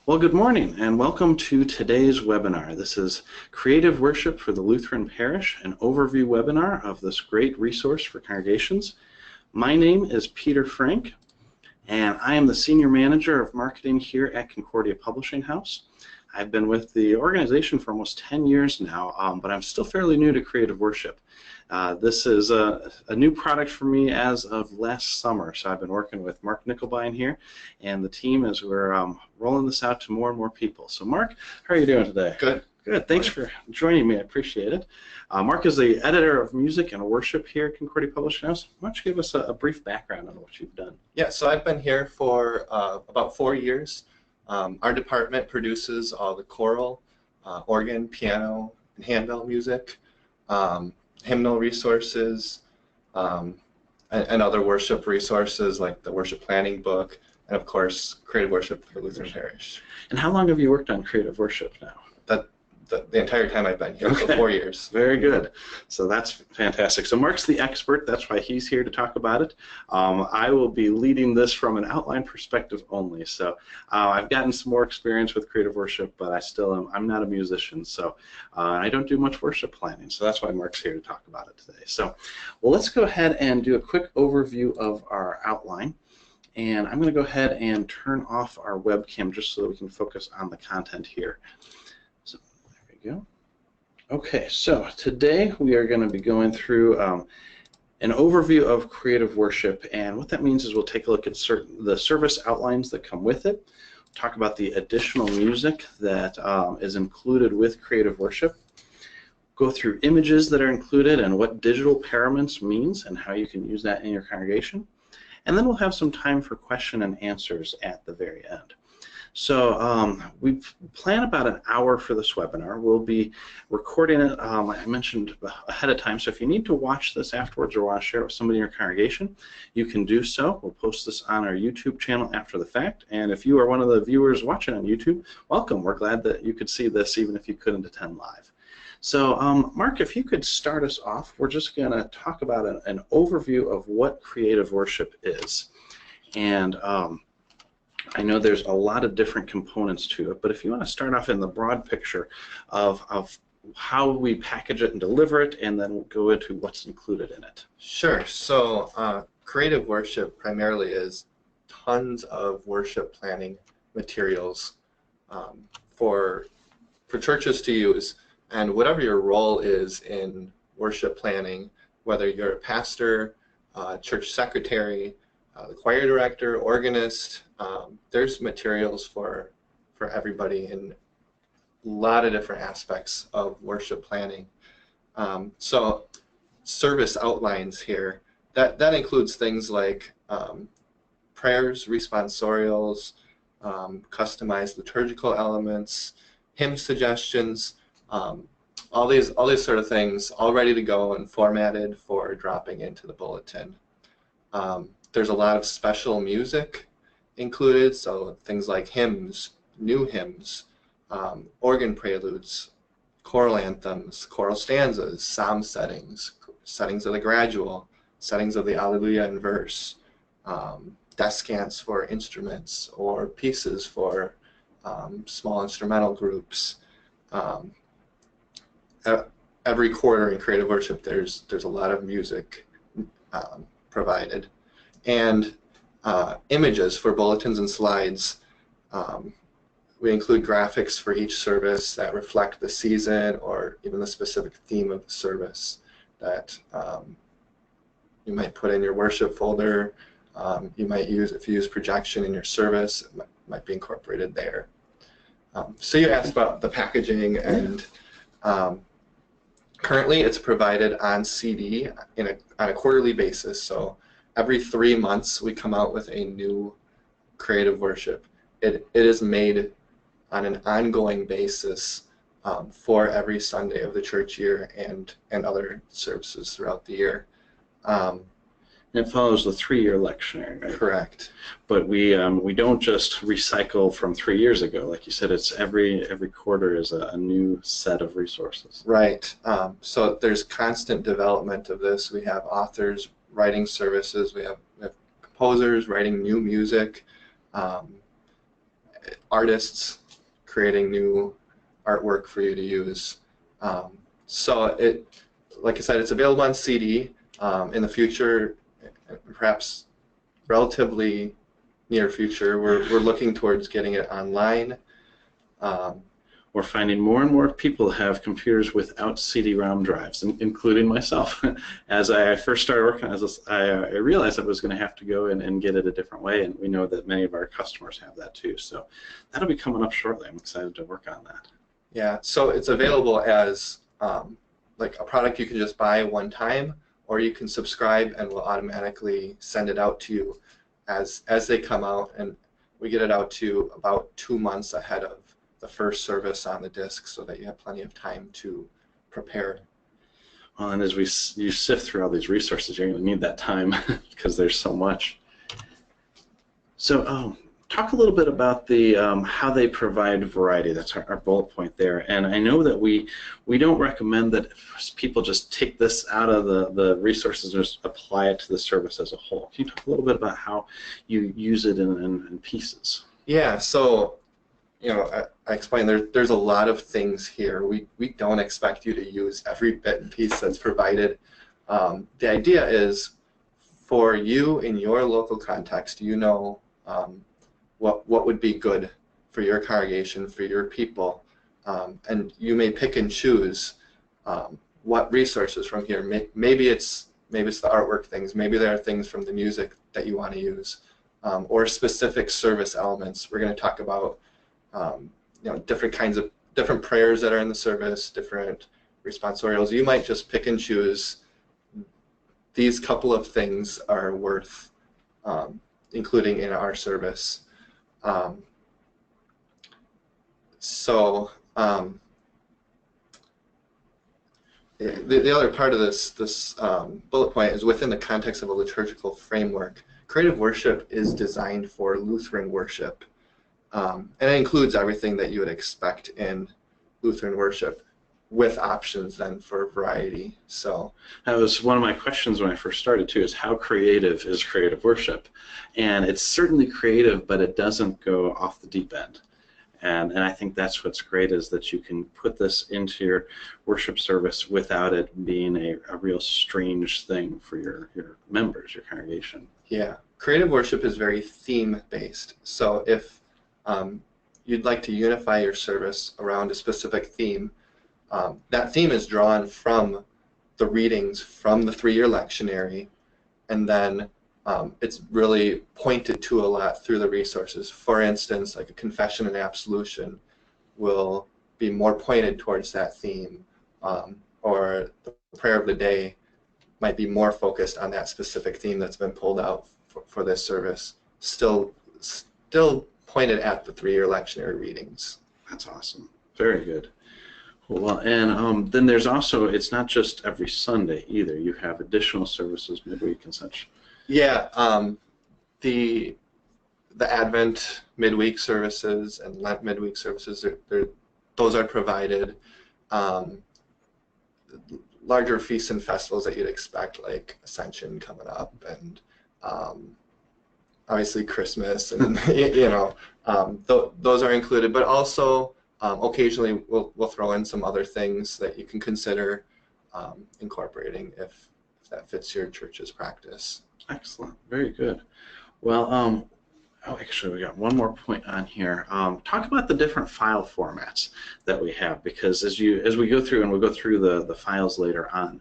Well, good morning and welcome to today's webinar. This is Creative Worship for the Lutheran Parish, an overview webinar of this great resource for congregations. My name is Peter Frank, and I am the Senior Manager of Marketing here at Concordia Publishing House. I've been with the organization for almost 10 years now, but I'm still fairly new to Creative Worship. This is a new product for me as of last summer, so I've been working with Mark Nickelbein here and the team as we're rolling this out to more and more people. So Mark, how are you doing today? Good. Good, thanks for joining me, I appreciate it. Mark is the editor of music and worship here at Concordia Publishing House. Why don't you give us a brief background on what you've done? Yeah, so I've been here for about 4 years. Our department produces all the choral, organ, piano, and handbell music, hymnal resources, and other worship resources like the worship planning book, and of course, Creative Worship for Lutheran Parish. And how long have you worked on Creative Worship now? The entire time I've been here, okay. So 4 years. Very good. So that's fantastic. So Mark's the expert. That's why he's here to talk about it. I will be leading this from an outline perspective only. So I've gotten some more experience with Creative Worship, but I'm not a musician, so I don't do much worship planning. So that's why Mark's here to talk about it today. So, well, let's go ahead and do a quick overview of our outline. And I'm going to go ahead and turn off our webcam just so that we can focus on the content here. Go. Okay, so today we are going to be going through an overview of Creative Worship, and what that means is we'll take a look at the service outlines that come with it, talk about the additional music that is included with Creative Worship, go through images that are included and what digital paraments means and how you can use that in your congregation, and then we'll have some time for question and answers at the very end. So we plan about an hour for this webinar. We'll be recording it, I mentioned ahead of time, so if you need to watch this afterwards or want to share it with somebody in your congregation, you can do so. We'll post this on our YouTube channel after the fact, and if you are one of the viewers watching on YouTube, welcome. We're glad that you could see this even if you couldn't attend live. So Mark, if you could start us off, we're just going to talk about an overview of what Creative Worship is. And I know there's a lot of different components to it, but if you want to start off in the broad picture of how we package it and deliver it, and then we'll go into what's included in it. Sure. So Creative Worship primarily is tons of worship planning materials for churches to use, and whatever your role is in worship planning, whether you're a pastor, church secretary, the choir director, organist, there's materials for everybody in a lot of different aspects of worship planning. So service outlines here, that includes things like prayers, responsorials, customized liturgical elements, hymn suggestions, all these sort of things all ready to go and formatted for dropping into the bulletin. There's a lot of special music included, so things like hymns, new hymns, organ preludes, choral anthems, choral stanzas, psalm settings, settings of the gradual, settings of the Alleluia and verse, descants for instruments or pieces for small instrumental groups. Every quarter in Creative Worship there's a lot of music provided. And images for bulletins and slides. We include graphics for each service that reflect the season or even the specific theme of the service that you might put in your worship folder. You might use, if you use projection in your service, it might be incorporated there. So you asked about the packaging, and currently it's provided on CD on a quarterly basis. So every 3 months we come out with a new Creative Worship. It is made on an ongoing basis for every Sunday of the church year and other services throughout the year. It follows the 3-year lectionary, right? Correct. But we don't just recycle from 3 years ago. Like you said, it's every quarter is a new set of resources. Right. So there's constant development of this. We have authors writing services. We have composers writing new music. artists creating new artwork for you to use. So like I said, it's available on CD. In the future, perhaps relatively near future, we're looking towards getting it online. We're finding more and more people have computers without CD-ROM drives, including myself. As I first started working on this, I realized I was going to have to go in and get it a different way, and we know that many of our customers have that too. So that'll be coming up shortly. I'm excited to work on that. Yeah, so it's available as like a product you can just buy one time, or you can subscribe and we'll automatically send it out to you as they come out, and we get it out to you about 2 months ahead of the first service on the disc, so that you have plenty of time to prepare. Well, and as you sift through all these resources, you're going to need that time because there's so much. So talk a little bit about the how they provide variety. That's our bullet point there. And I know that we don't recommend that people just take this out of the resources and just apply it to the service as a whole. Can you talk a little bit about how you use it in pieces? Yeah, so I explained there's a lot of things here. We don't expect you to use every bit and piece that's provided. The idea is for you in your local context, what would be good for your congregation, for your people, and you may pick and choose what resources from here. Maybe it's the artwork things. Maybe there are things from the music that you want to use, or specific service elements. We're going to talk about different prayers that are in the service, different responsorials. You might just pick and choose. These couple of things are worth including in our service. The other part of this bullet point is within the context of a liturgical framework. Creative worship is designed for Lutheran worship. And it includes everything that you would expect in Lutheran worship, with options then for variety. So that was one of my questions when I first started too, is how creative is creative worship? And it's certainly creative, but it doesn't go off the deep end. And I think that's what's great, is that you can put this into your worship service without it being a real strange thing for your members, your congregation. Yeah, creative worship is very theme-based. So if you'd like to unify your service around a specific theme, that theme is drawn from the readings from the 3-year lectionary, and then it's really pointed to a lot through the resources. For instance, like a confession and absolution will be more pointed towards that theme, or the prayer of the day might be more focused on that specific theme that's been pulled out for this service, still pointed at the 3-year lectionary readings. That's awesome. Very good. Well, and then there's also, it's not just every Sunday either. You have additional services midweek and such. Yeah, the Advent midweek services and Lent midweek services, those are provided. Larger feasts and festivals that you'd expect, like Ascension coming up, and obviously Christmas, and those are included. But also occasionally we'll throw in some other things that you can consider incorporating if that fits your church's practice. Excellent. Very good. Well, actually, we got one more point on here. Talk about the different file formats that we have, because as we go through, and we'll go through the files later on,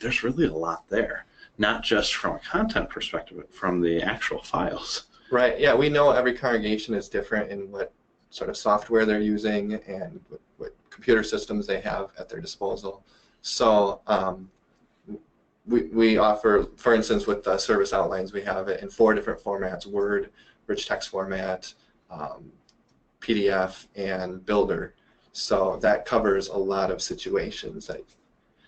there's really a lot there, not just from a content perspective, but from the actual files. Right. Yeah, we know every congregation is different in what sort of software they're using and what computer systems they have at their disposal. So we offer, for instance, with the service outlines, we have it in 4 different formats: Word, rich text format, PDF, and Builder. So that covers a lot of situations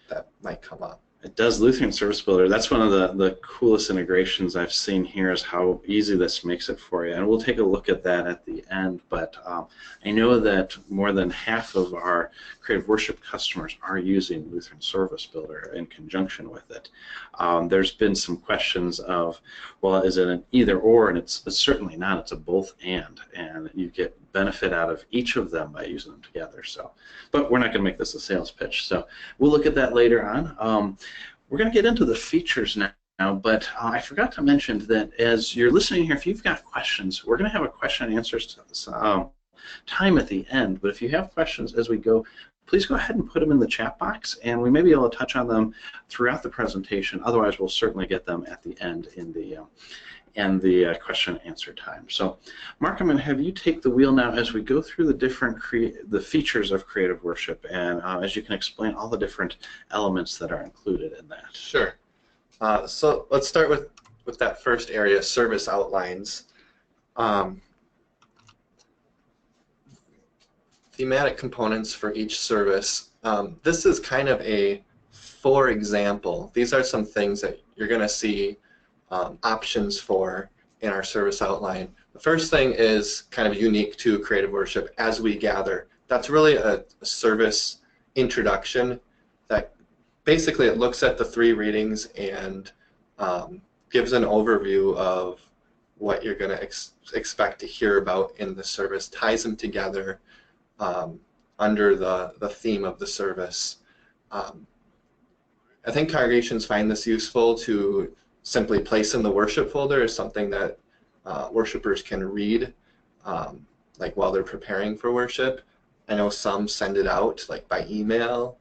that might come up. It does. Lutheran Service Builder. That's one of the coolest integrations I've seen here, is how easy this makes it for you. And we'll take a look at that at the end. But I know that more than half of our Creative Worship customers are using Lutheran Service Builder in conjunction with it. There's been some questions of, well, is it an either or? And it's certainly not. It's a both and you get benefit out of each of them by using them together. So, but we're not going to make this a sales pitch. So we'll look at that later on. We're going to get into the features now, but I forgot to mention that as you're listening here, if you've got questions, we're going to have a question and answers time at the end. But if you have questions as we go, please go ahead and put them in the chat box, and we may be able to touch on them throughout the presentation. Otherwise, we'll certainly get them at the end in the question and answer time. So, Mark, I'm going to have you take the wheel now as we go through the different features of Creative Worship, and as you can explain all the different elements that are included in that. Sure. So let's start with that first area, service outlines. Thematic components for each service. This is kind of a for example. These are some things that you're going to see options for in our service outline. The first thing is kind of unique to Creative Worship, as we gather. That's really a service introduction that basically it looks at the three readings and gives an overview of what you're going to expect to hear about in the service, ties them together under the theme of the service. I think congregations find this useful to simply place in the worship folder as something that worshipers can read like while they're preparing for worship. I know some send it out like by email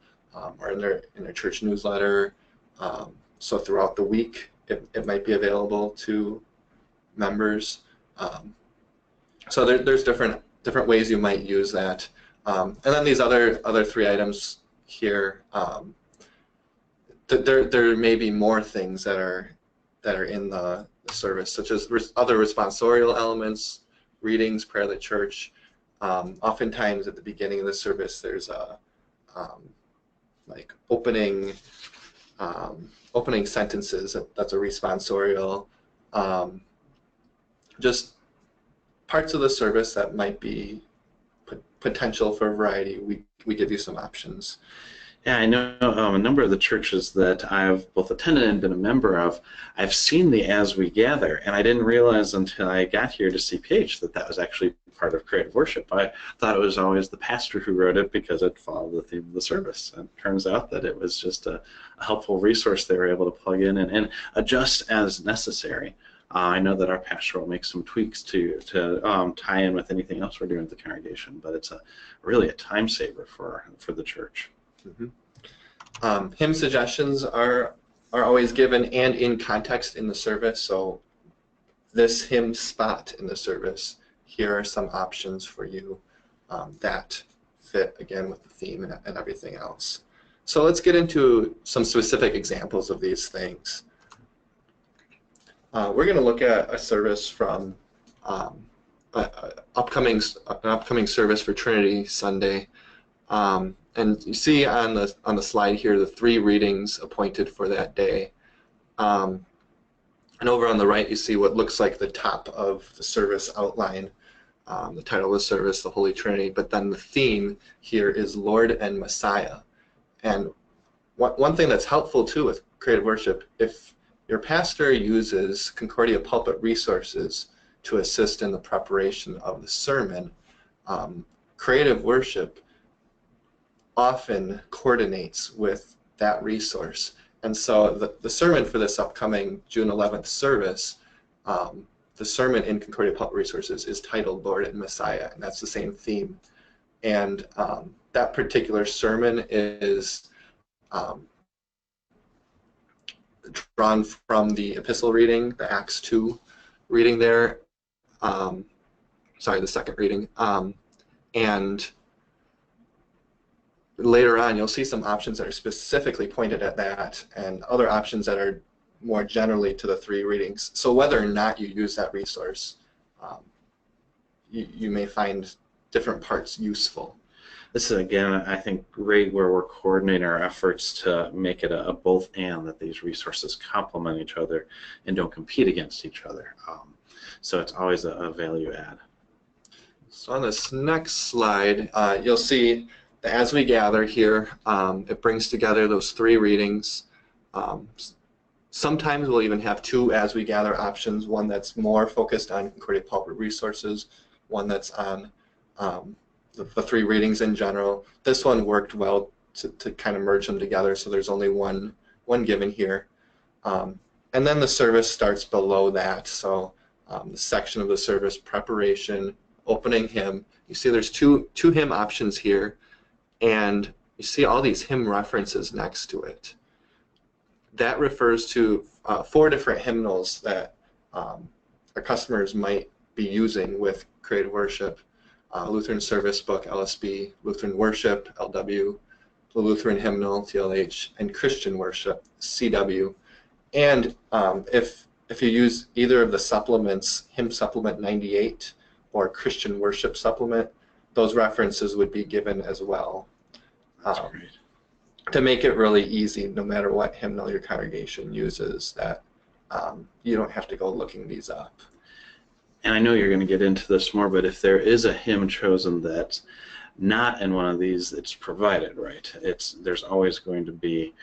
or in their church newsletter. So throughout the week it might be available to members. So there's different ways you might use that. And then these other three items here, there may be more things that are in the service, such as other responsorial elements, readings, prayer of the church. Oftentimes at the beginning of the service, there's a like opening sentences. That's a responsorial. Just parts of the service that might be potential for variety. We give you some options. Yeah, I know a number of the churches that I've both attended and been a member of, I've seen the As We Gather, and I didn't realize until I got here to CPH that was actually part of Creative Worship. I thought it was always the pastor who wrote it because it followed the theme of the service. And it turns out that it was just a helpful resource they were able to plug in and adjust as necessary. I know that our pastor will make some tweaks to tie in with anything else we're doing at the congregation, but it's really a time saver for the church. Mm-hmm. Hymn suggestions are always given and in context in the service. So this hymn spot in the service, here are some options for you that fit again with the theme and everything else. So let's get into some specific examples of these things. We're going to look at a service from an upcoming service for Trinity Sunday. And you see on the slide here the three readings appointed for that day. And over on the right you see what looks like the top of the service outline, the title of the service, the Holy Trinity, but then the theme here is Lord and Messiah. And one thing that's helpful too with Creative Worship, if your pastor uses Concordia pulpit resources to assist in the preparation of the sermon, Creative Worship often coordinates with that resource. And so the sermon for this upcoming June 11th service, the sermon in Concordia Pulpit Resources is titled Lord and Messiah, and that's the same theme. And that particular sermon is drawn from the epistle reading, the Acts 2 reading there, the second reading, and later on you'll see some options that are specifically pointed at that and other options that are more generally to the three readings. So whether or not you use that resource, you may find different parts useful. this is, again, I think, great where we're coordinating our efforts to make it a both and, that these resources complement each other and don't compete against each other. So it's always a value add. So on this next slide, you'll see that as we gather here, it brings together those 3 readings. Sometimes we'll even have 2 as we gather options, one that's more focused on Concordia pulpit resources, one that's on the 3 readings in general. This one worked well to kind of merge them together, so there's only one given here. And then the service starts below that, so the section of the service, preparation, opening hymn. You see there's two hymn options here, and you see all these hymn references next to it. That refers to 4 different hymnals that our customers might be using with Creative Worship. Lutheran Service Book, LSB, Lutheran Worship, LW, the Lutheran Hymnal, TLH, and Christian Worship, CW. And if you use either of the supplements, Hymn Supplement 98 or Christian Worship Supplement, those references would be given as well. That's great. To make it really easy, no matter what hymnal your congregation uses, that you don't have to go looking these up. And I know you're going to get into this more, but if there is a hymn chosen that's not in one of these, it's provided, right? There's always going to be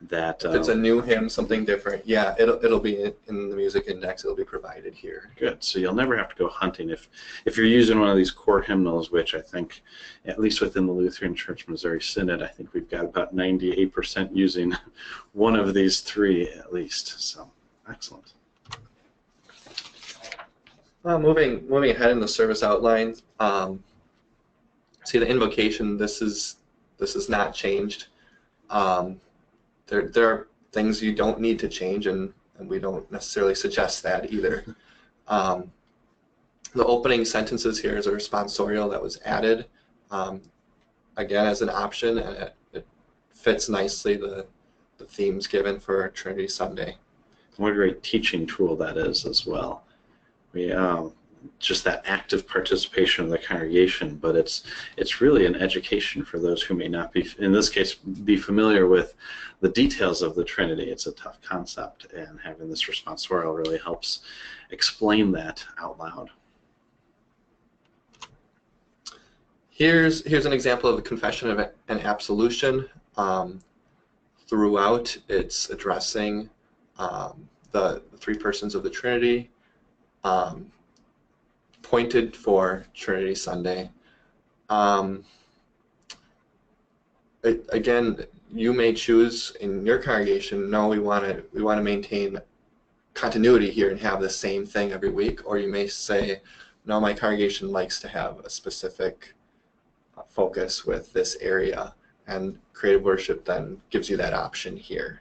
that. If it's a new hymn, something different, yeah, it'll be in the music index. It'll be provided here. Good. So you'll never have to go hunting if you're using one of these core hymnals, which I think, at least within the Lutheran Church Missouri Synod, I think we've got about 98% using one of these 3 at least. So excellent. Moving ahead in the service outline, see the invocation. This is not changed. There are things you don't need to change, and we don't necessarily suggest that either. The opening sentences here is a responsorial that was added, again as an option, and it fits nicely the themes given for Trinity Sunday. What a great teaching tool that is as well. We just that active participation of the congregation, but it's really an education for those who may not be, in this case, be familiar with the details of the Trinity. It's a tough concept, and having this responsorial really helps explain that out loud. Here's an example of a confession of an absolution. Throughout, it's addressing the 3 persons of the Trinity, pointed for Trinity Sunday. Again, you may choose in your congregation, no, we want to maintain continuity here and have the same thing every week, or you may say, no, my congregation likes to have a specific focus with this area, and Creative Worship then gives you that option here.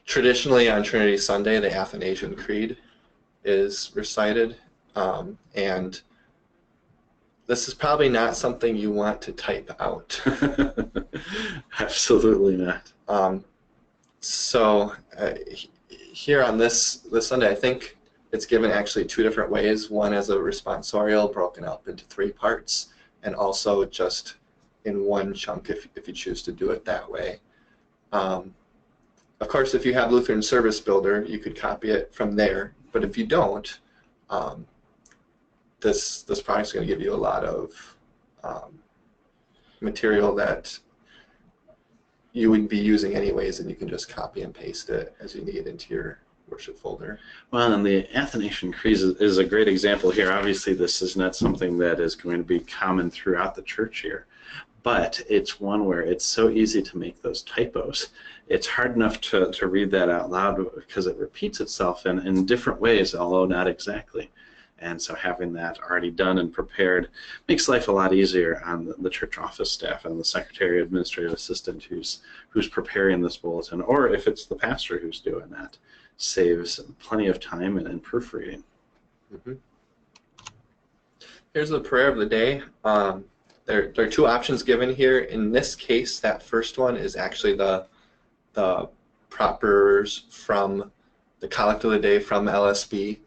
Traditionally on Trinity Sunday, the Athanasian Creed is recited, and this is probably not something you want to type out. Absolutely not. So here on this Sunday, I think it's given actually 2 different ways. One as a responsorial broken up into 3 parts, and also just in one chunk if you choose to do it that way. Of course, if you have Lutheran Service Builder, you could copy it from there. But if you don't, this product is going to give you a lot of material that you would be using anyways, and you can just copy and paste it as you need into your worship folder. Well, and the Athanasian Creed is a great example here. Obviously, this is not something that is going to be common throughout the church here, but it's one where it's so easy to make those typos. It's hard enough to read that out loud because it repeats itself in different ways, although not exactly. And so having that already done and prepared makes life a lot easier on the church office staff and the secretary administrative assistant who's preparing this bulletin, or if it's the pastor who's doing that. Saves plenty of time and proofreading. Mm-hmm. Here's the prayer of the day. There are 2 options given here. In this case, that first one is actually the propers from the collect of the day from LSB.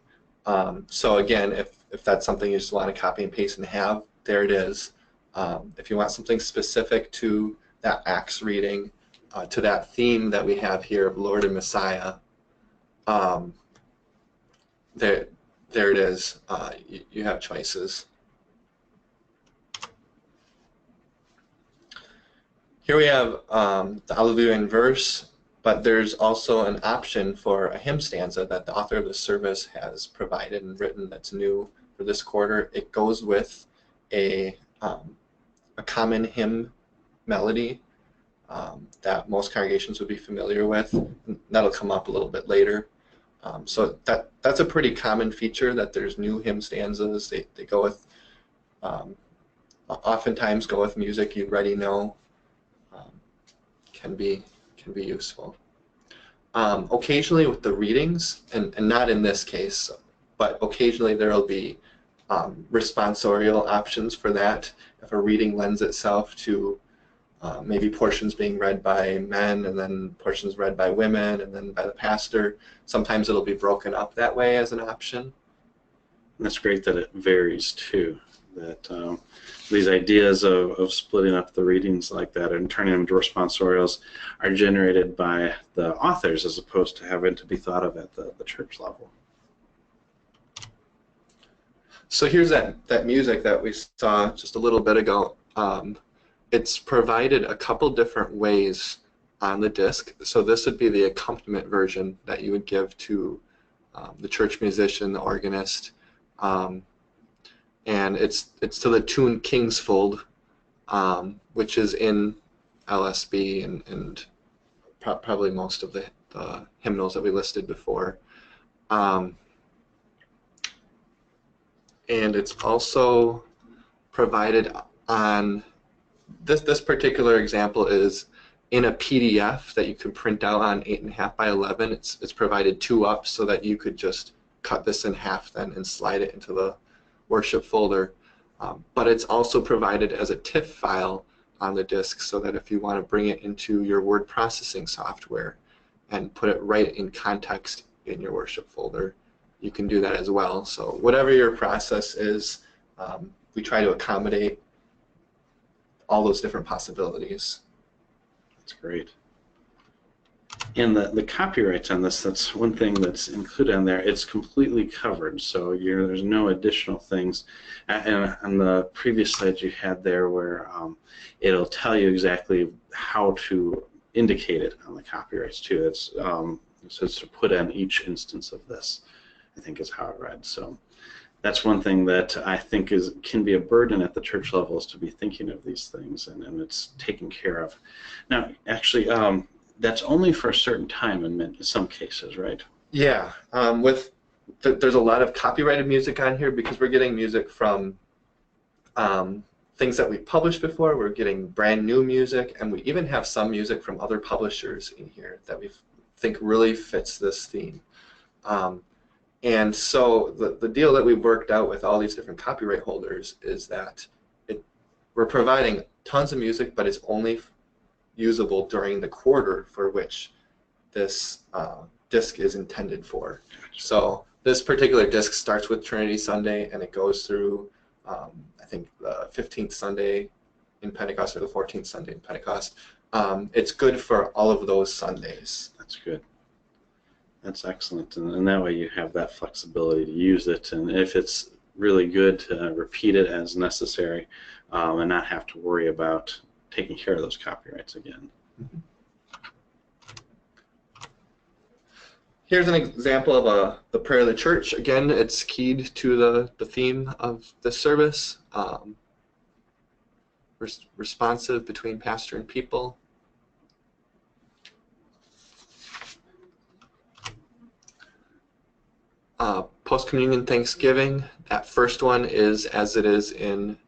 So again, if if that's something you just want to copy and paste and have, there it is. If you want something specific to that Acts reading, to that theme that we have here of Lord and Messiah, there it is. You have choices. Here we have the Alleluia in verse, but there's also an option for a hymn stanza that the author of the service has provided and written that's new for this quarter. It goes with a common hymn melody that most congregations would be familiar with. That'll come up a little bit later. So that's a pretty common feature, that there's new hymn stanzas. They go with, oftentimes go with music you already know. Can be useful. Occasionally with the readings, and not in this case, but occasionally there will be responsorial options for that. If a reading lends itself to maybe portions being read by men and then portions read by women and then by the pastor, sometimes it'll be broken up that way as an option. That's great that it varies too, that these ideas of splitting up the readings like that and turning them into responsorials are generated by the authors as opposed to having to be thought of at the church level. So here's that music that we saw just a little bit ago. It's provided a couple different ways on the disc. So this would be the accompaniment version that you would give to the church musician, the organist, and it's to the tune Kingsfold, which is in LSB and probably most of the hymnals that we listed before. And it's also provided on, this particular example is in a PDF that you can print out on 8.5 by 11. It's provided 2 up so that you could just cut this in half then and slide it into the worship folder. But it's also provided as a TIFF file on the disk, so that if you want to bring it into your word processing software and put it right in context in your worship folder, you can do that as well. So whatever your process is, we try to accommodate all those different possibilities. That's great. And the copyrights on this, that's one thing that's included on there. It's completely covered, so there's no additional things. And on the previous slide you had there where it'll tell you exactly how to indicate it on the copyrights too. It says to put in each instance of this, I think is how it read. So that's one thing that I think can be a burden at the church level, is to be thinking of these things, and it's taken care of. Now, actually, that's only for a certain time in some cases, right? Yeah, there's a lot of copyrighted music on here because we're getting music from things that we published before. We're getting brand new music, and we even have some music from other publishers in here that we think really fits this theme. And so the deal that we've worked out with all these different copyright holders is that we're providing tons of music, but it's only usable during the quarter for which this disc is intended for. So this particular disc starts with Trinity Sunday and it goes through, I think, the 15th Sunday in Pentecost or the 14th Sunday in Pentecost. It's good for all of those Sundays. That's good. That's excellent, and that way you have that flexibility to use it, and if it's really good, to repeat it as necessary, and not have to worry about taking care of those copyrights again. Mm-hmm. Here's an example of the prayer of the church. Again, it's keyed to the theme of the service, responsive between pastor and people. Post-communion Thanksgiving, that first one is as it is in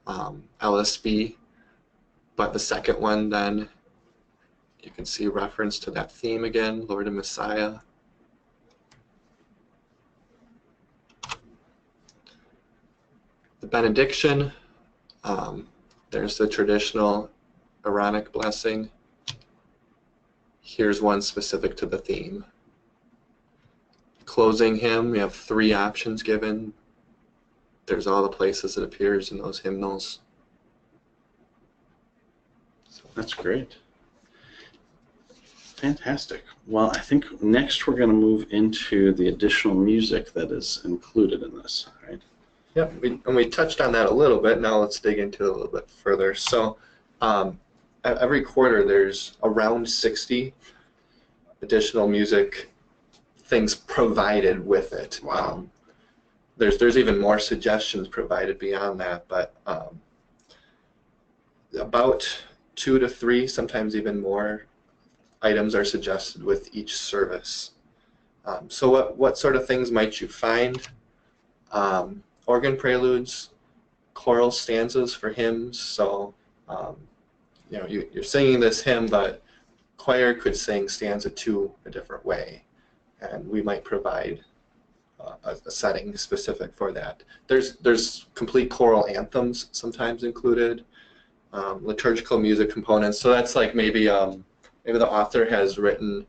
LSB, but the second one then, you can see reference to that theme again, Lord and Messiah. The benediction, there's the traditional Aaronic blessing. Here's one specific to the theme. Closing hymn, we have 3 options given: there's all the places it appears in those hymnals. That's great. Fantastic. Well, I think next we're going to move into the additional music that is included in this, right? Yep, and we touched on that a little bit. Now let's dig into it a little bit further. So every quarter there's around 60 additional music things provided with it. Wow. There's even more suggestions provided beyond that, but about 2 to 3, sometimes even more, items are suggested with each service. So what sort of things might you find? Organ preludes, choral stanzas for hymns. So you're singing this hymn, but choir could sing stanza 2 a different way, and we might provide a setting specific for that. There's complete choral anthems sometimes included, liturgical music components. So that's like maybe the author has written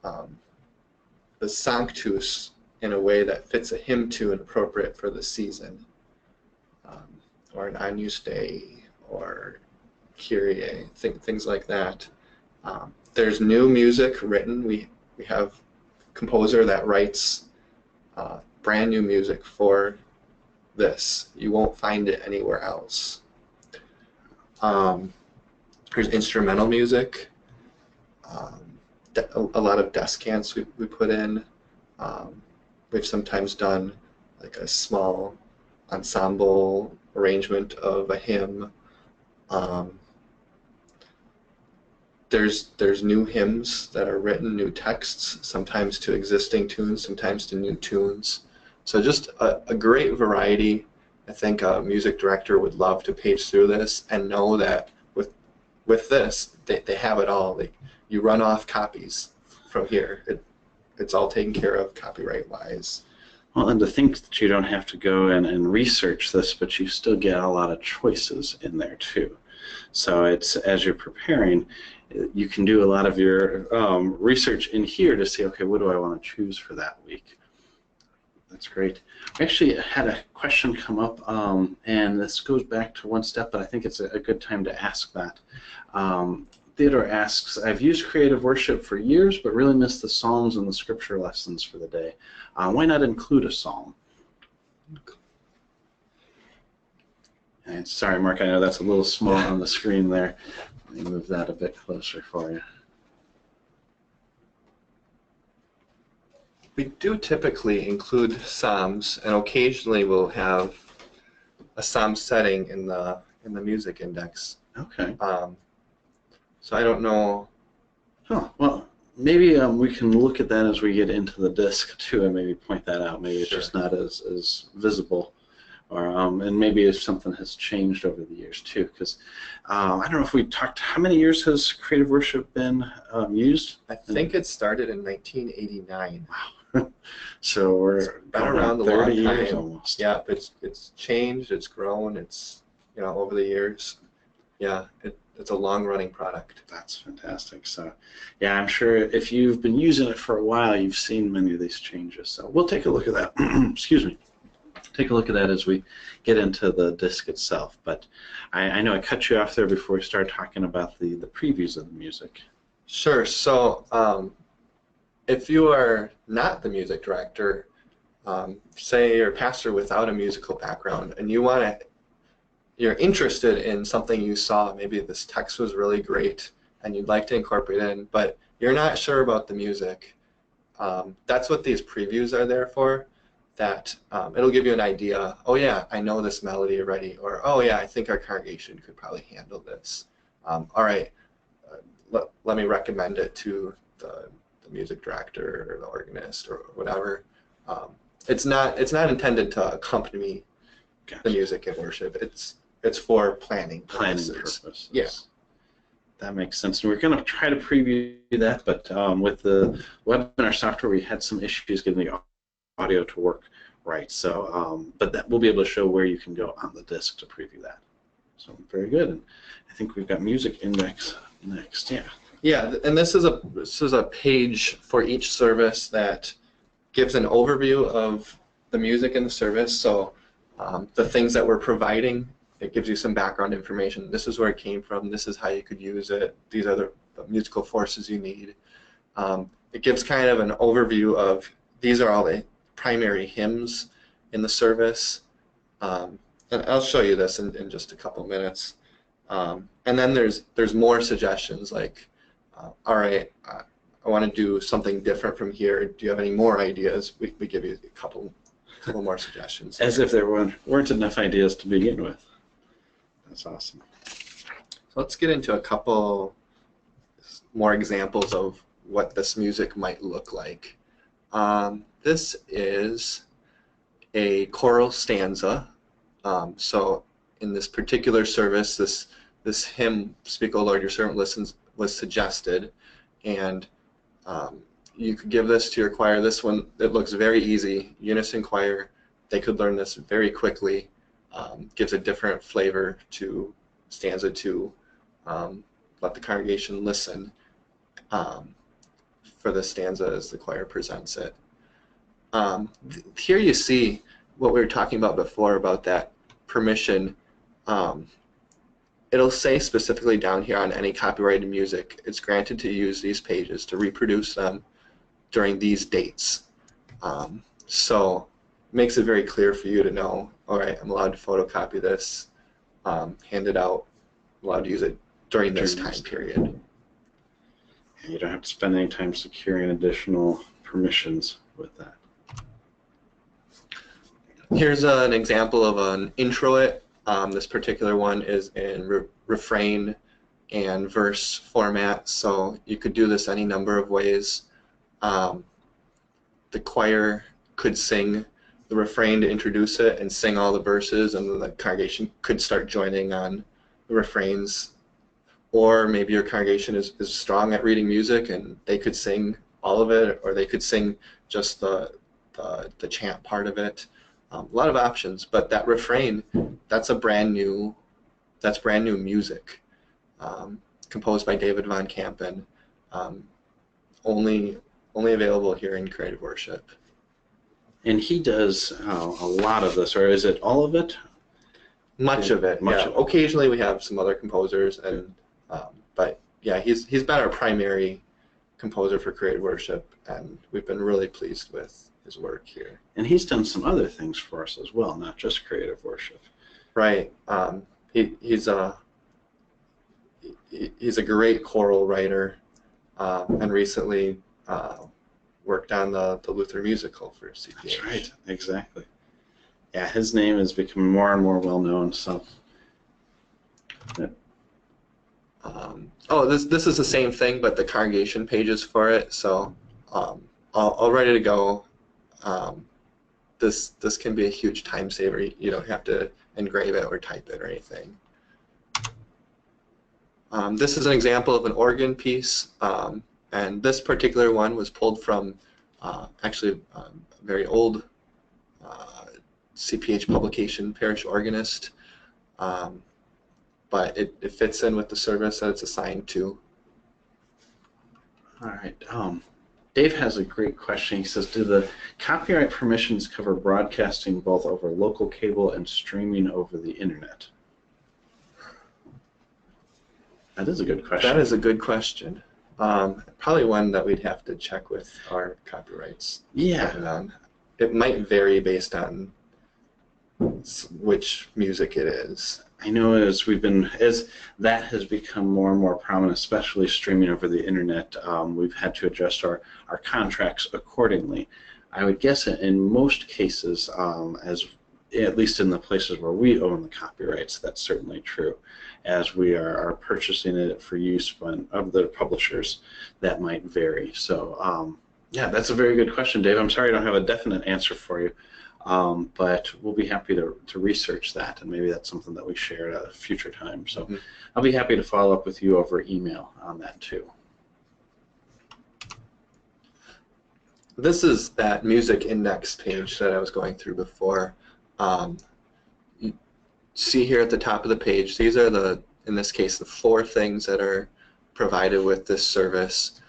the Sanctus in a way that fits a hymn tune appropriate for the season, or an Agnus Dei, or Kyrie, things like that. There's new music written. We have a composer that writes brand new music for this. You won't find it anywhere else. There's instrumental music. A lot of descants we put in. We've sometimes done like a small ensemble arrangement of a hymn. There's new hymns that are written, new texts, sometimes to existing tunes, sometimes to new tunes. So just a great variety. I think a music director would love to page through this and know that with this, they have it all. You run off copies from here. It's all taken care of copyright-wise. Well, and to think that you don't have to go and research this, but you still get a lot of choices in there too. So it's, as you're preparing, you can do a lot of your research in here to see, okay, what do I want to choose for that week? That's great. We actually had a question come up, and this goes back to one step, but I think it's a good time to ask that. Theodore asks, I've used creative worship for years, but really missed the psalms and the scripture lessons for the day. Why not include a psalm? And sorry, Mark, I know that's a little small on the screen there. Let me move that a bit closer for you. We do typically include psalms, and occasionally we'll have a psalm setting in the music index. Okay. So I don't know. Oh, well, maybe we can look at that as we get into the disc too, and maybe point that out. Maybe it's just not as visible, or and maybe if something has changed over the years too. Because I don't know if we talked. How many years has creative worship been used? I think it started in 1989. Wow. So we're been around 30 a long years time. almost. Yeah, it's changed, it's grown, it's over the years. Yeah, it's a long-running product. That's fantastic. So, yeah, I'm sure if you've been using it for a while, you've seen many of these changes. So we'll take a look at that. Excuse me. Take a look at that as we get into the disc itself. But I know I cut you off there before we start talking about the previews of the music. Sure. So if you are not the music director, say you're a pastor without a musical background, and you're interested in something you saw, maybe this text was really great and you'd like to incorporate it in, but you're not sure about the music, that's what these previews are there for. That it'll give you an idea, oh yeah, I know this melody already, or oh yeah, I think our congregation could probably handle this. All right, let me recommend it to the music director or the organist or whatever. It's not intended to accompany the music in worship. It's for planning purposes. Yeah. That makes sense. And we're going to try to preview that, but with the webinar software, we had some issues getting the audio to work right. So, but that we'll be able to show where you can go on the disc to preview that. So very good. And I think we've got music index next. Yeah. Yeah, and this is a page for each service that gives an overview of the music in the service. So The things that we're providing, it gives you some background information. This is where it came from. This is how you could use it. These are the musical forces you need. It gives kind of an overview of these are all the primary hymns in the service. And I'll show you this in just a couple minutes. And then there's more suggestions like, all right, I want to do something different from here. Do you have any more ideas? We give you a couple more suggestions. As if there weren't enough ideas to begin with. That's awesome. So let's get into a couple more examples of what this music might look like. This is a choral stanza. So in this particular service, this hymn, Speak, O Lord, Your Servant Listens, was suggested, and you could give this to your choir. This one, it looks very easy. Unison choir, they could learn this very quickly. Gives a different flavor to stanza 2. Let the congregation listen for the stanza as the choir presents it. Here you see what we were talking about before about that permission. It'll say specifically down here on any copyrighted music, it's granted to use these pages to reproduce them during these dates. So it makes it very clear for you to know, all right, I'm allowed to photocopy this, hand it out, I'm allowed to use it during this time period. You don't have to spend any time securing additional permissions with that. Here's an example of an introit. This particular one is in refrain and verse format, so you could do this any number of ways. The choir could sing the refrain to introduce it and sing all the verses, and then the congregation could start joining on the refrains. Or maybe your congregation is strong at reading music and they could sing all of it, or they could sing just the chant part of it. A lot of options, but that refrain, that's brand new music, composed by David Von Kampen, only available here in Creative Worship. And he does a lot of this, or is it all of it? Much of it. Occasionally we have some other composers, and but yeah, he's been our primary composer for Creative Worship, and we've been really pleased with his work here. And he's done some other things for us as well, not just Creative Worship. Right. He's a great choral writer, and recently worked on the Lutheran musical for CPH. That's right. Exactly. Yeah, his name is becoming more and more well known. So. This is the same thing, but the congregation pages for it. So all ready to go. This can be a huge time saver. You don't have to engrave it or type it or anything. This is an example of an organ piece, and this particular one was pulled from actually a very old CPH publication, Parish Organist, but it fits in with the service that it's assigned to. All right. Dave has a great question. He says, do the copyright permissions cover broadcasting both over local cable and streaming over the internet? That is a good question. That is a good question. Probably one that we'd have to check with our copyrights. Yeah. It might vary based on which music it is. I know as that has become more and more prominent, especially streaming over the internet, we've had to adjust our contracts accordingly. I would guess in most cases, at least in the places where we own the copyrights, that's certainly true. As we are purchasing it for use of the publishers, that might vary. So yeah, that's a very good question, Dave. I'm sorry I don't have a definite answer for you. But we'll be happy to research that, and maybe that's something that we share at a future time. So I'll be happy to follow up with you over email on that too. This is that music index page that I was going through before. You see here at the top of the page, these are in this case, the 4 things that are provided with this service.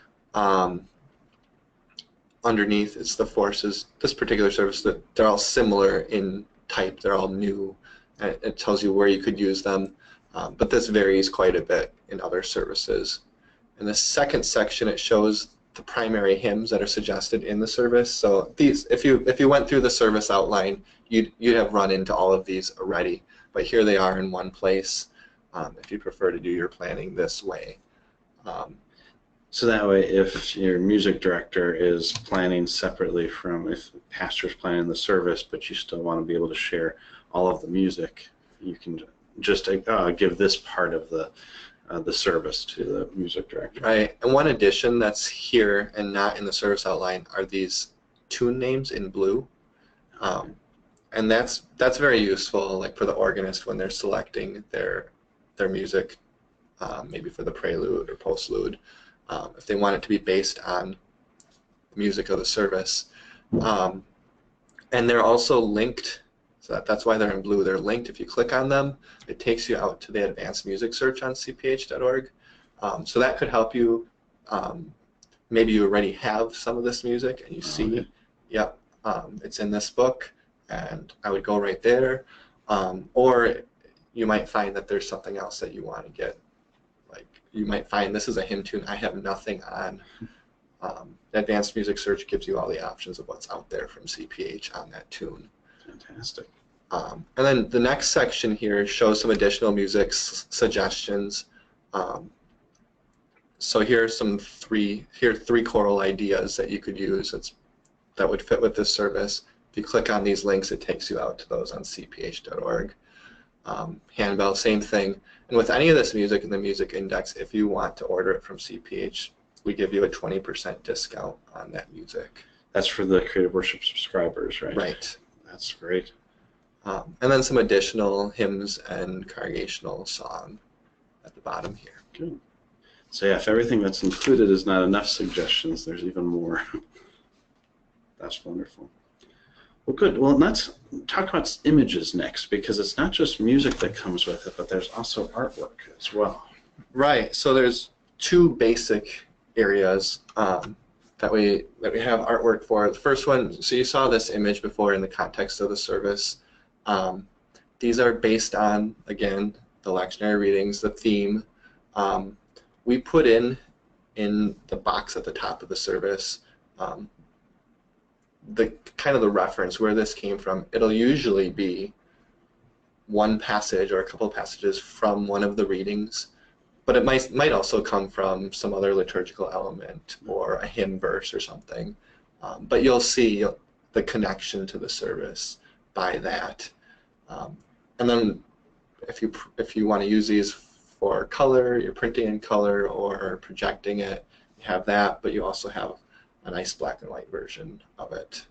Underneath, it's the forces. This particular service, that they're all similar in type. They're all new. And it tells you where you could use them. But this varies quite a bit in other services. In the second section, it shows the primary hymns that are suggested in the service. So these, if you went through the service outline, you'd have run into all of these already. But here they are in one place. If you prefer to do your planning this way. So that way, if your music director is planning separately from if the pastor's planning the service, but you still want to be able to share all of the music, you can just give this part of the service to the music director. Right, and one addition that's here and not in the service outline are these tune names in blue, and that's very useful, like for the organist when they're selecting their music, maybe for the prelude or postlude, if they want it to be based on the music of the service, and they're also linked. So that's why they're in blue. They're linked. If you click on them, it takes you out to the advanced music search on cph.org. So that could help you. Maybe you already have some of this music and you see, yep, it's in this book, and I would go right there. Or you might find that there's something else that you want to get. Like you might find this is a hymn tune I have nothing on. The advanced music search gives you all the options of what's out there from CPH on that tune. Fantastic. And then the next section here shows some additional music suggestions. So here are three choral ideas that you could use that would fit with this service. If you click on these links, it takes you out to those on cph.org. Handbell, same thing. And with any of this music in the music index, if you want to order it from CPH, we give you a 20% discount on that music. That's for the Creative Worship subscribers, right? Right. That's great. And then some additional hymns and congregational song at the bottom here. Good. So yeah, if everything that's included is not enough suggestions, there's even more. That's wonderful. Well, good. Well, let's talk about images next, because it's not just music that comes with it, but there's also artwork as well. Right. So there's two basic areas that we have artwork for. The first one, so you saw this image before in the context of the service. These are based on, again, the lectionary readings, the theme. We put in the box at the top of the service the kind of the reference where this came from. It'll usually be one passage or a couple passages from one of the readings, but it might also come from some other liturgical element or a hymn verse or something. But you'll see the connection to the service by that. And then if you want to use these for color, you're printing in color or projecting it, you have that, but you also have a nice black and white version of it.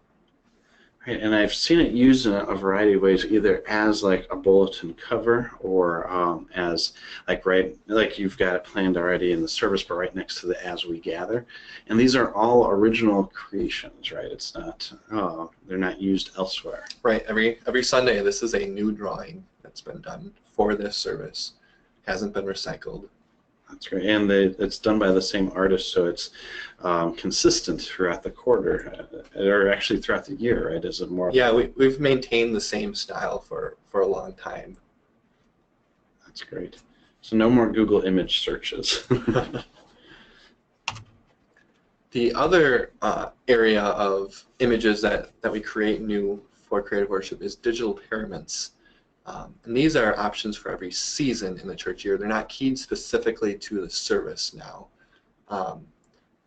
Right, and I've seen it used in a variety of ways, either as like a bulletin cover or as like you've got it planned already in the service, but right next to the As We Gather. And these are all original creations, right? It's not they're not used elsewhere. Right. Every Sunday, this is a new drawing that's been done for this service. Hasn't been recycled. That's great, and it's done by the same artist, so it's consistent throughout the quarter, or actually throughout the year, right? Is it more? Yeah, we've maintained the same style for a long time. That's great. So no more Google image searches. The other area of images that we create new for Creative Worship is digital paraments. And these are options for every season in the church year. They're not keyed specifically to the service now.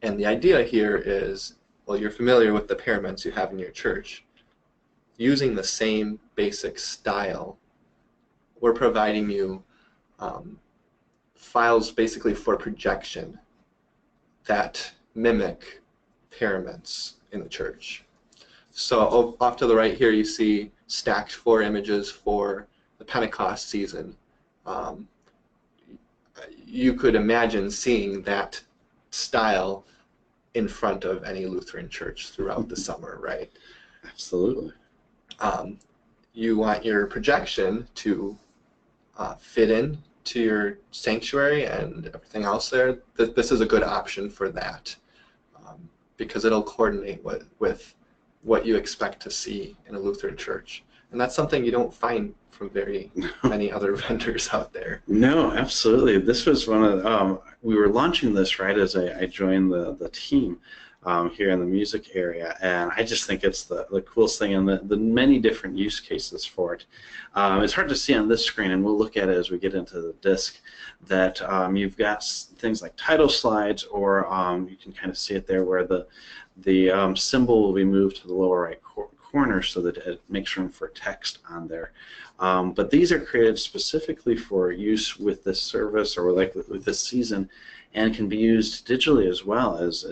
And the idea here is, well, you're familiar with the paraments you have in your church. Using the same basic style, we're providing you files basically for projection that mimic paraments in the church. So off to the right here you see stacked 4 images for the Pentecost season. You could imagine seeing that style in front of any Lutheran church throughout the summer, right? Absolutely. You want your projection to fit in to your sanctuary and everything else there. This is a good option for that because it'll coordinate with what you expect to see in a Lutheran church. And that's something you don't find from very many other vendors out there. No, absolutely. This was one of we were launching this right as I joined the team here in the music area, and I just think it's the coolest thing, and the many different use cases for it. It's hard to see on this screen, and we'll look at it as we get into the disc, that you've got things like title slides, or you can kind of see it there where the symbol will be moved to the lower right corner so that it makes room for text on there. But these are created specifically for use with this service or like with this season, and can be used digitally as well as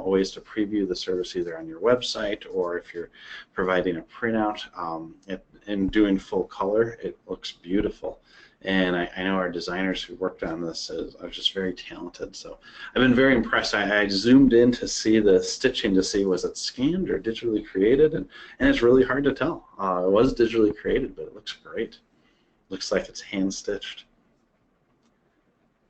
ways to preview the service either on your website, or if you're providing a printout and doing full color, it looks beautiful. And I know our designers who worked on this are just very talented. So I've been very impressed. I zoomed in to see the stitching to see was it scanned or digitally created, and it's really hard to tell. It was digitally created, but it looks great. Looks like it's hand stitched.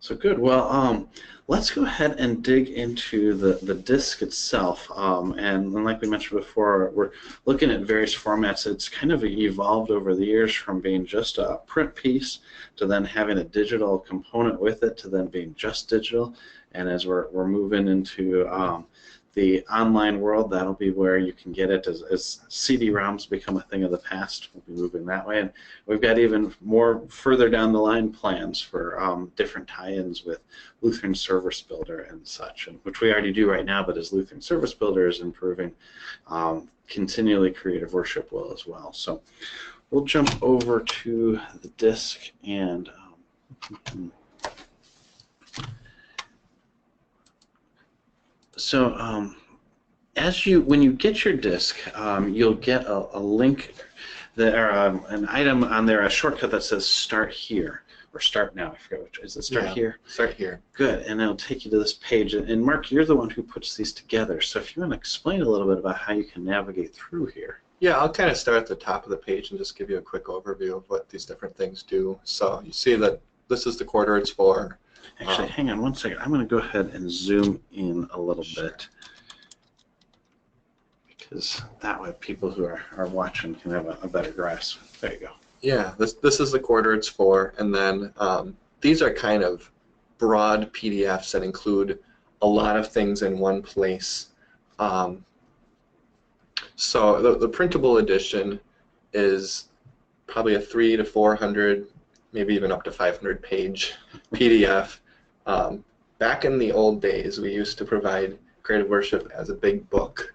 So good. Well, let's go ahead and dig into the disc itself. And like we mentioned before, we're looking at various formats. It's kind of evolved over the years from being just a print piece to then having a digital component with it to then being just digital. And as we're moving into the online world, that'll be where you can get it as CD-ROMs become a thing of the past. We'll be moving that way, and we've got even more further down the line plans for different tie-ins with Lutheran Service Builder and such, and which we already do right now, but as Lutheran Service Builder is improving, continually Creative Worship will as well. So we'll jump over to the disc and so when you get your disc, you'll get a link or an item on there, a shortcut that says Start Here or Start Now. I forget which. Is it Start Here? Start Here. Good, and it'll take you to this page. And Mark, you're the one who puts these together. So if you want to explain a little bit about how you can navigate through here. Yeah, I'll kind of start at the top of the page and just give you a quick overview of what these different things do. So you see that this is the quarter it's for. Actually, hang on one second. I'm going to go ahead and zoom in a little bit, because that way people who are watching can have a better grasp. There you go. Yeah, this is the quarter it's for, and then these are kind of broad PDFs that include a lot of things in one place. So the printable edition is probably a 300 to 400, maybe even up to 500 page PDF. Back in the old days, we used to provide Creative Worship as a big book,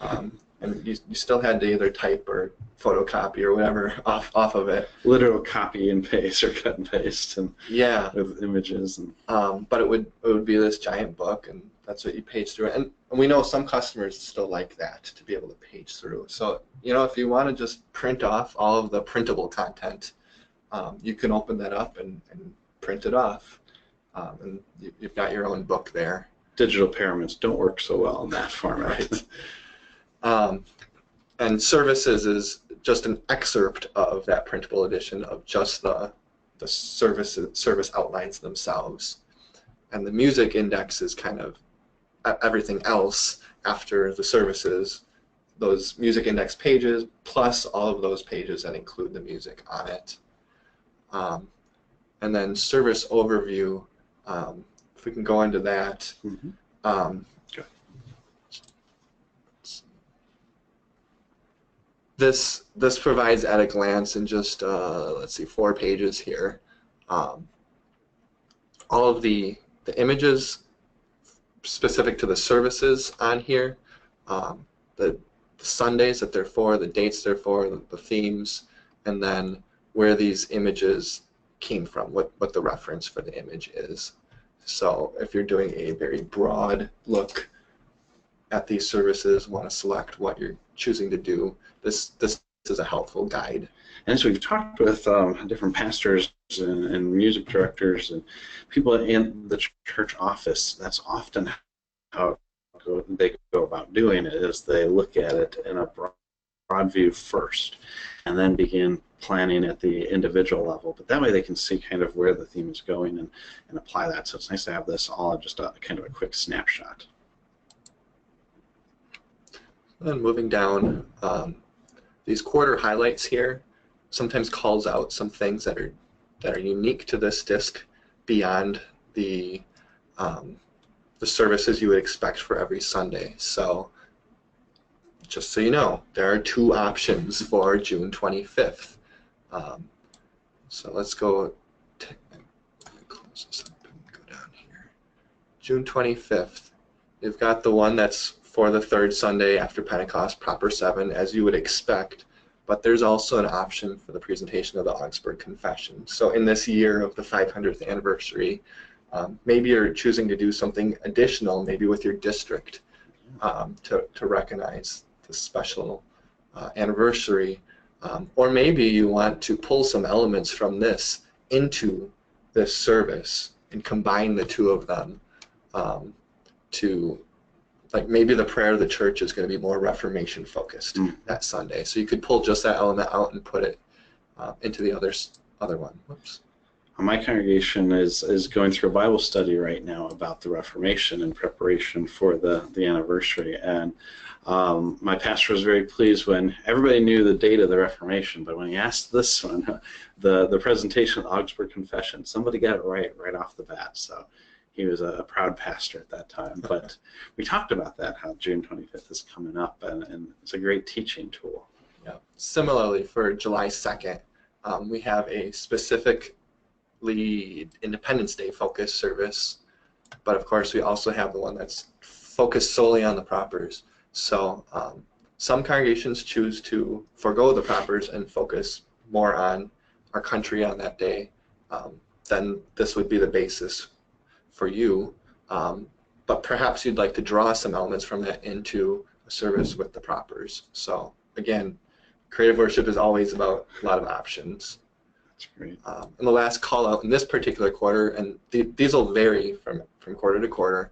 and you still had to either type or photocopy or whatever off of it. Literal copy and paste or cut and paste, and yeah, with images. And but it would be this giant book, and that's what you page through. And we know some customers still like that, to be able to page through. So if you want to just print off all of the printable content, you can open that up and print it off. And you've got your own book there. Digital pyramids don't work so well in that format. Right. And services is just an excerpt of that printable edition of just the service outlines themselves. And the music index is kind of everything else after the services, those music index pages, plus all of those pages that include the music on it. And then service overview, if we can go into that. Mm-hmm. This provides at a glance in just, let's see, 4 pages here. All of the images specific to the services on here, the Sundays that they're for, the dates they're for, the themes, and then where these images came from, what the reference for the image is. So if you're doing a very broad look at these services, want to select what you're choosing to do, this is a helpful guide. And so we've talked with different pastors and music directors and people in the church office. That's often how they go about doing it, is they look at it in a broad view first and then begin planning at the individual level. But that way they can see kind of where the theme is going and apply that. So it's nice to have this all just kind of a quick snapshot. And moving down, these quarter highlights here sometimes calls out some things that are unique to this disc beyond the services you would expect for every Sunday. So just so you know, there are 2 options for June 25th. So let's go close this up and go down here. June 25th, you've got the one that's for the 3rd Sunday after Pentecost, proper 7, as you would expect, but there's also an option for the presentation of the Augsburg Confession. So in this year of the 500th anniversary, maybe you're choosing to do something additional, maybe with your district, to recognize this special anniversary. Or maybe you want to pull some elements from this into this service and combine the 2 of them to, like, maybe the prayer of the church is going to be more Reformation focused that Sunday. So you could pull just that element out and put it into the other one. Whoops. My congregation is going through a Bible study right now about the Reformation in preparation for the anniversary, and my pastor was very pleased when everybody knew the date of the Reformation, but when he asked this one, the presentation of the Augsburg Confession, somebody got it right off the bat. So he was a proud pastor at that time. But we talked about that, how June 25th is coming up, and it's a great teaching tool. Yeah. Similarly, for July 2nd, we have a specifically Independence Day focused service, but of course we also have the one that's focused solely on the propers. So some congregations choose to forego the propers and focus more on our country on that day. Then this would be the basis for you, but perhaps you'd like to draw some elements from that into a service with the propers. So again, creative worship is always about a lot of options. That's great. And the last call out in this particular quarter, and these will vary from quarter to quarter,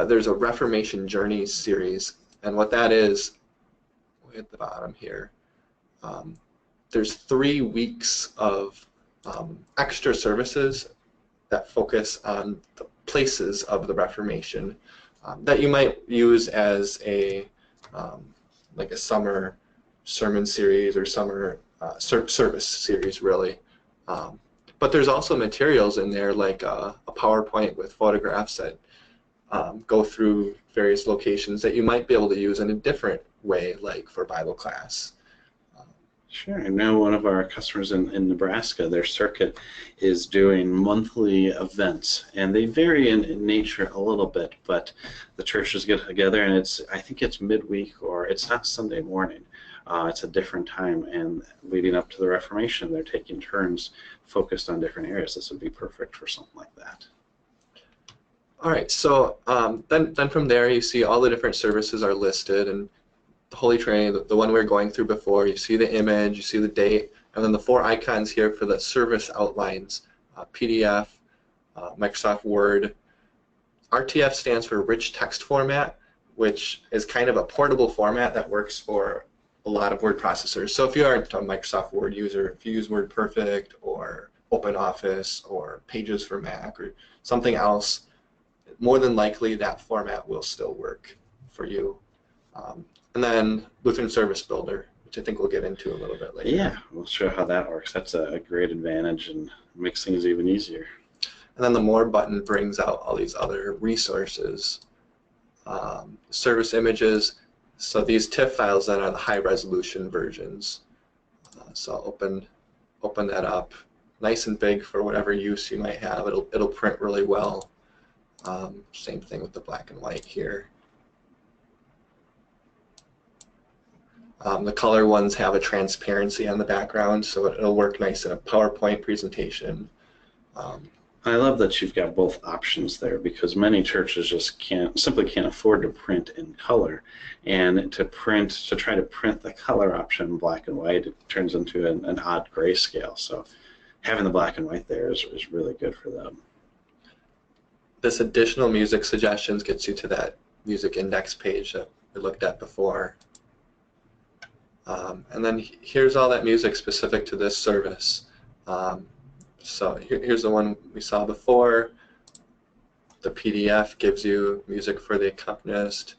there's a Reformation Journeys series, and what that is, way at the bottom here, there's 3 weeks of extra services that focus on the places of the Reformation that you might use as a like a summer sermon series or summer service series, really. But there's also materials in there like a PowerPoint with photographs that go through various locations that you might be able to use in a different way, like for Bible class. Sure. I know one of our customers in Nebraska, their circuit is doing monthly events, and they vary in nature a little bit, but the churches get together, and I think it's midweek, or it's not Sunday morning. It's a different time, and leading up to the Reformation, they're taking turns focused on different areas. This would be perfect for something like that. All right, so then from there, you see all the different services are listed, and the Holy Trinity, the one we were going through before, you see the image, you see the date, and then the 4 icons here for the service outlines, PDF, Microsoft Word. RTF stands for Rich Text Format, which is kind of a portable format that works for a lot of word processors. So if you aren't a Microsoft Word user, if you use WordPerfect or OpenOffice or Pages for Mac or something else, more than likely that format will still work for you. And then Lutheran Service Builder, which I think we'll get into a little bit later. Yeah, we'll show how that works. That's a great advantage and makes things even easier. And then the More button brings out all these other resources. Service images, so these TIFF files then are the high resolution versions. So I'll open that up, nice and big for whatever use you might have. It'll print really well. Same thing with the black and white here. The color ones have a transparency on the background, so it'll work nice in a PowerPoint presentation. I love that you've got both options there, because many churches just simply can't afford to print in color, and to try to print the color option in black and white, it turns into an odd grayscale. So having the black and white there is really good for them. This additional music suggestions gets you to that music index page that we looked at before. And then here's all that music specific to this service. So here's the one we saw before. The PDF gives you music for the accompanist.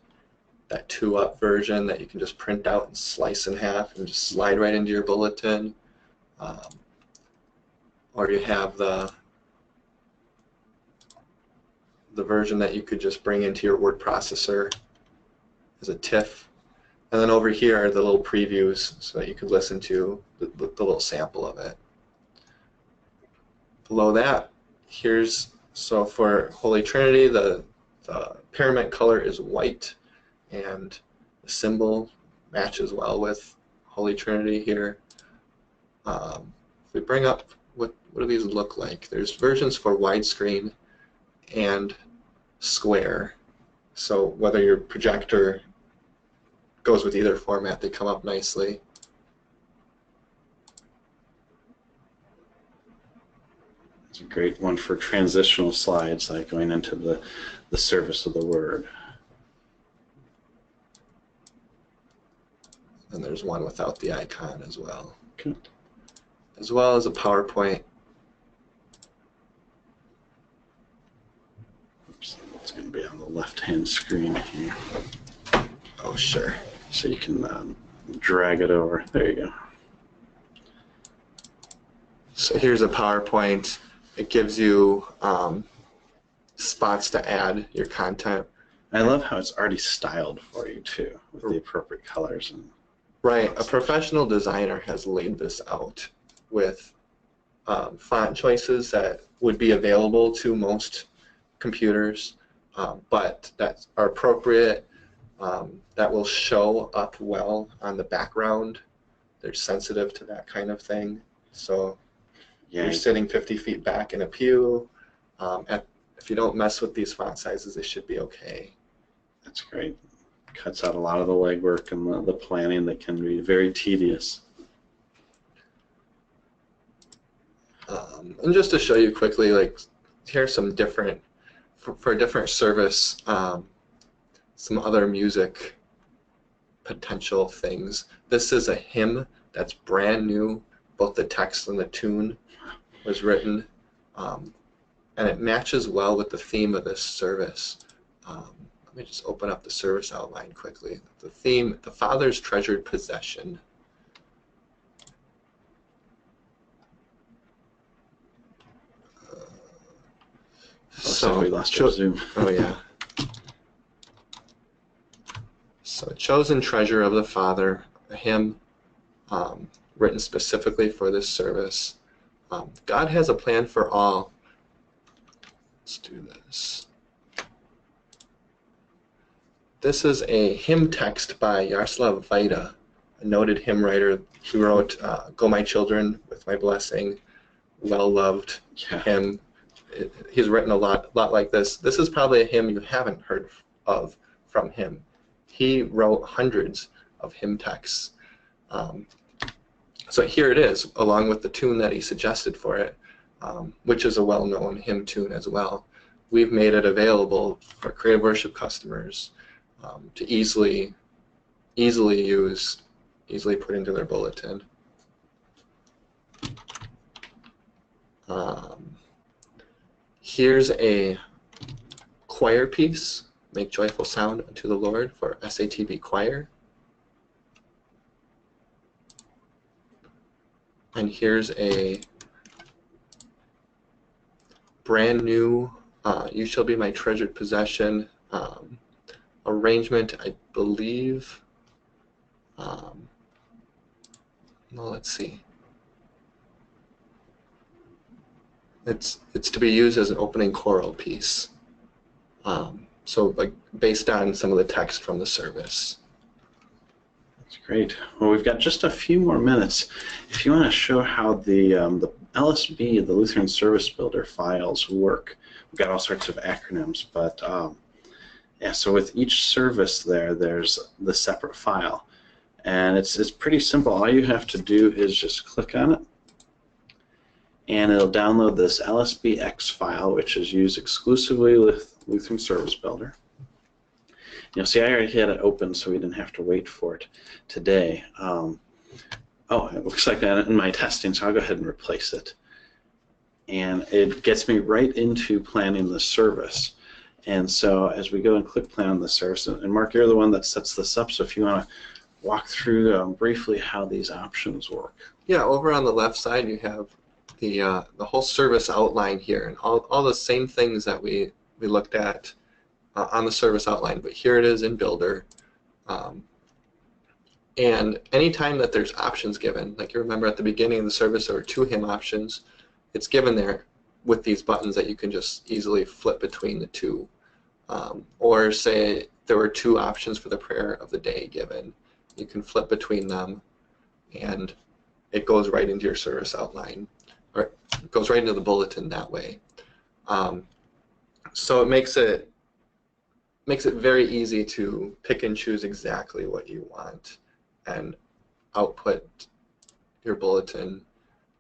that 2-up version that you can just print out and slice in half and just slide right into your bulletin. Or you have the version that you could just bring into your word processor as a TIFF. And then over here are the little previews so that you could listen to the little sample of it. Below that, so for Holy Trinity, the parament color is white, and the symbol matches well with Holy Trinity here. If we bring up, what do these look like? There's versions for widescreen and square. So whether your projector goes with either format, they come up nicely. It's a great one for transitional slides, like going into the service of the Word. And there's one without the icon as well. Okay. As well as a PowerPoint. Oops, it's going to be on the left-hand screen here. Oh, sure. So you can drag it over. There you go. So here's a PowerPoint. It gives you spots to add your content. I love how it's already styled for you too, with the appropriate colors. Right. A professional designer has laid this out with font choices that would be available to most computers, but that are appropriate, that will show up well on the background. They're sensitive to that kind of thing. So yeah, you're sitting 50 feet back in a pew. If you don't mess with these font sizes, they should be okay. That's great. Cuts out a lot of the legwork and the planning that can be very tedious. And just to show you quickly, like, here's some different, for a different service, some other music potential things. This is a hymn that's brand new. Both the text and the tune was written, and it matches well with the theme of this service. Let me just open up the service outline quickly. The theme, the Father's treasured possession. So we lost our Zoom. Oh yeah. So, chosen treasure of the Father, a hymn written specifically for this service. God has a plan for all. Let's do this. This is a hymn text by Yaroslav Vaida, a noted hymn writer. He wrote Go My Children with My Blessing, well-loved hymn. He's written a lot like this. This is probably a hymn you haven't heard of from him. He wrote hundreds of hymn texts. So here it is, along with the tune that he suggested for it, which is a well-known hymn tune as well. We've made it available for Creative Worship customers to easily use, easily put into their bulletin. Here's a choir piece, Make Joyful Sound unto the Lord, for SATB Choir. And here's a brand new You Shall Be My Treasured Possession arrangement, I believe. Well, let's see. It's to be used as an opening choral piece. So, like, based on some of the text from the service. That's great. Well, we've got just a few more minutes. If you want to show how the LSB, the Lutheran Service Builder files work, we've got all sorts of acronyms, but yeah, so with each service there's the separate file. And it's pretty simple. All you have to do is just click on it, and it'll download this LSBX file, which is used exclusively with Lutheran Service Builder. You'll see I already had it open, so we didn't have to wait for it today. Oh, it looks like that in my testing, so I'll go ahead and replace it. And it gets me right into planning the service. And so as we go and click plan on the service, and Mark, you're the one that sets this up, so if you want to walk through briefly how these options work. Yeah, over on the left side you have the whole service outline here, and all the same things that we looked at on the service outline, but here it is in Builder. And anytime that there's options given, like you remember at the beginning of the service there were 2 hymn options, it's given there with these buttons that you can just easily flip between the 2. Or say there were 2 options for the prayer of the day given, you can flip between them and it goes right into your service outline, or it goes right into the bulletin that way. So it makes it very easy to pick and choose exactly what you want and output your bulletin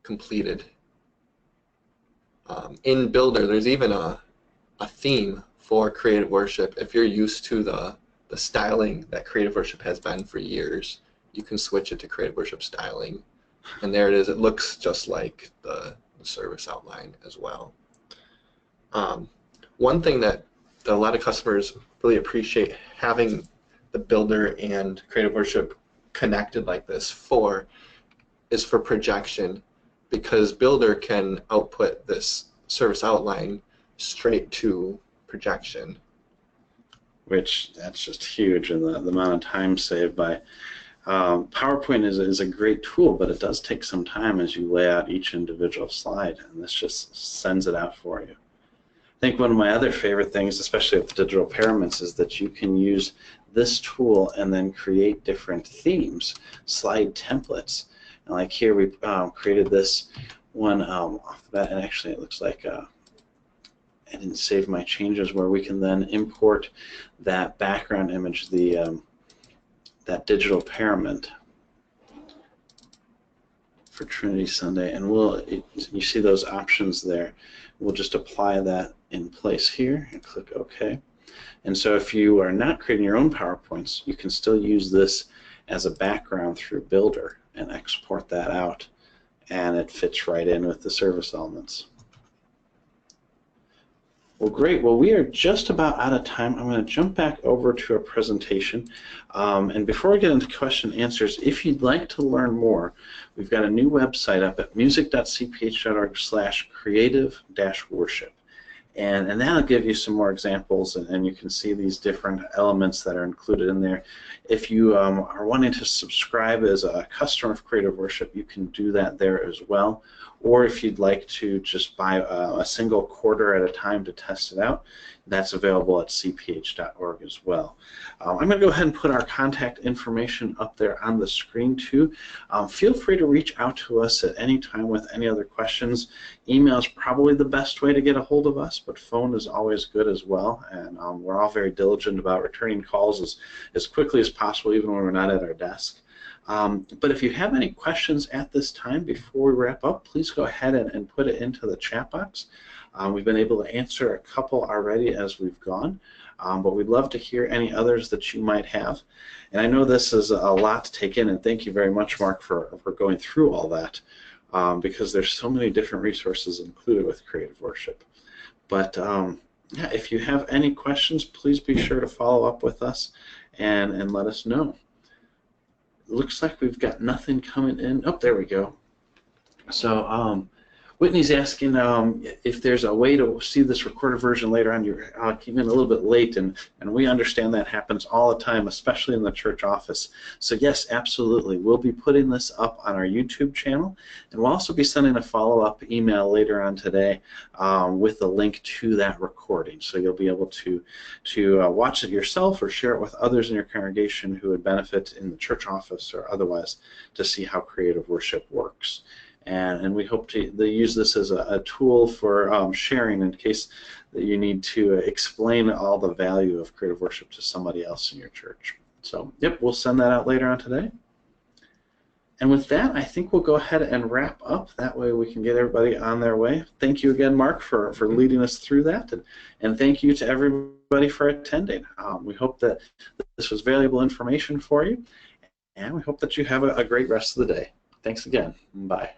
completed. In Builder, there's even a theme for creative worship. If you're used to the styling that creative worship has been for years, you can switch it to creative worship styling. And there it is. It looks just like the service outline as well. One thing that a lot of customers really appreciate having the Builder and creative worship connected like this is for projection, because Builder can output this service outline straight to projection. Which, that's just huge, and the amount of time saved by PowerPoint is a great tool, but it does take some time as you lay out each individual slide, and this just sends it out for you. I think one of my other favorite things, especially with the digital pyramids, is that you can use this tool and then create different themes, slide templates. And like here we created this one off the bat, and actually it looks like I didn't save my changes, where we can then import that background image, that digital pyramid for Trinity Sunday, and you see those options there. We'll just apply that in place here and click OK. And so if you are not creating your own PowerPoints, you can still use this as a background through Builder and export that out, and it fits right in with the service elements. Well, great. Well, we are just about out of time. I'm going to jump back over to a presentation. And before we get into question and answers, if you'd like to learn more, we've got a new website up at music.cph.org/creative-worship. And that'll give you some more examples, and you can see these different elements that are included in there. If you are wanting to subscribe as a customer of Creative Worship, you can do that there as well. Or if you'd like to just buy a single quarter at a time to test it out, that's available at cph.org as well. I'm going to go ahead and put our contact information up there on the screen too. Feel free to reach out to us at any time with any other questions. Email is probably the best way to get a hold of us, but phone is always good as well. And we're all very diligent about returning calls as quickly as possible, even when we're not at our desk. But if you have any questions at this time before we wrap up, please go ahead and put it into the chat box. We've been able to answer a couple already as we've gone, but we'd love to hear any others that you might have. And I know this is a lot to take in, and thank you very much, Mark, for going through all that, because there's so many different resources included with Creative Worship. But yeah, if you have any questions, please be sure to follow up with us and let us know. Looks like we've got nothing coming in. Oh, there we go. So Whitney's asking if there's a way to see this recorded version later on. You came in a little bit late, and we understand that happens all the time, especially in the church office. So yes, absolutely. We'll be putting this up on our YouTube channel, and we'll also be sending a follow-up email later on today with a link to that recording. So you'll be able to watch it yourself or share it with others in your congregation who would benefit in the church office or otherwise to see how creative worship works. And we hope to use this as a tool for sharing in case that you need to explain all the value of creative worship to somebody else in your church. So, yep, we'll send that out later on today. And with that, I think we'll go ahead and wrap up. That way we can get everybody on their way. Thank you again, Mark, for leading us through that. And thank you to everybody for attending. We hope that this was valuable information for you. And we hope that you have a great rest of the day. Thanks again. Bye.